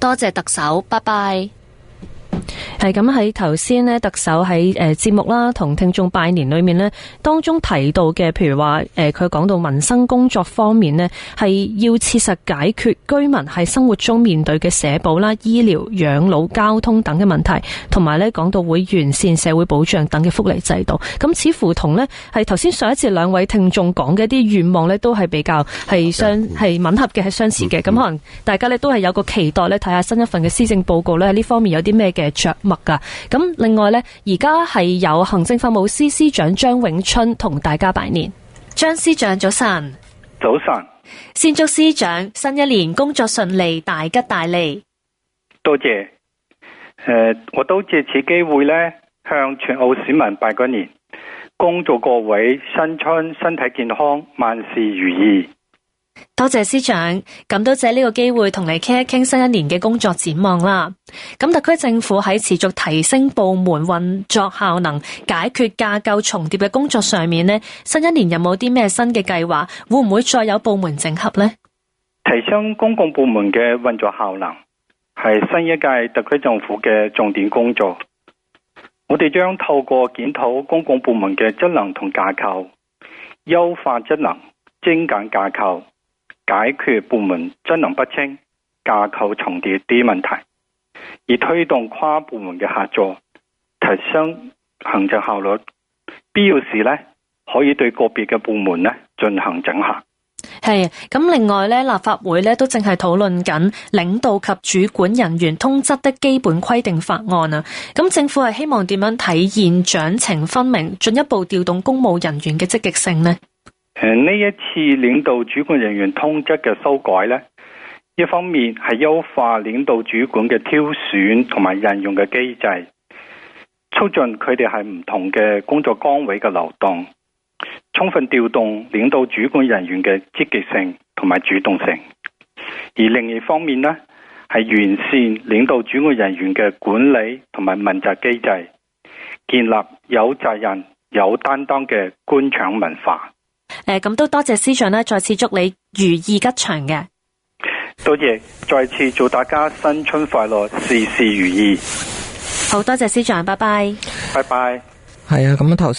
多謝特首，拜拜。係咁，喺頭先呢，特首喺節目啦同聽眾拜年裏面呢，當中提到嘅，譬如話佢講到民生工作方面呢，係要切實解決居民喺生活中面對嘅社保啦、醫療、養老、交通等嘅問題，同埋呢講到會完善社會保障等嘅福利制度。咁似乎同呢係頭先上一節兩位聽眾講嘅一啲願望呢，都係比較係吻合嘅，係相似嘅。咁可能大家呢都係有個期待呢，睇下新一份嘅施政報告呢，喺呢方面有啲咩嘅着墨噶。咁另外呢，而家係有行政法務司司長張永春同大家拜年。張司長早晨。早晨。先祝司長新一年工作順利，大吉大利。多謝。我都借此機會呢，向全澳市民拜個年，恭祝各位新春身體健康，萬事如意。多謝司長，咁都借呢個機會同你傾一傾新一年嘅工作展望啦。咁特區政府喺持續提升部門運作效能、解決架構重疊嘅工作上面呢，新一年有冇啲咩新嘅計劃？會唔會再有部門整合呢？提升公共部門嘅運作效能係新一屆特區政府嘅重點工作。我哋將透過檢討公共部門嘅職能同架構，優化職能、精簡架構，解決部門職能不清、架構重疊啲問題，而推動跨部門嘅合作，提升行政效率。必要時呢，可以對個別嘅部門呢進行整合。係咁，另外呢，立法會呢都正係討論緊領導及主管人員通則的基本規定法案啊。咁政府係希望點樣體現獎懲分明，進一步調動公務人員嘅積極性呢？呢一次領導主管人員通則嘅修改呢，一方面係優化領導主管嘅挑選同埋任用嘅機制，促進佢哋係唔同嘅工作崗位嘅流動，充分調動領導主管人員嘅積極性同埋主動性。而另一方面呢，係完善領導主管人員嘅管理同埋問責機制，建立有責任、有擔當嘅官場文化。咁都多謝司長呢，再次祝你如意吉祥嘅。多謝，再次祝大家新春快樂，事事如意。好多謝司長，拜拜。拜拜。係啊，咁頭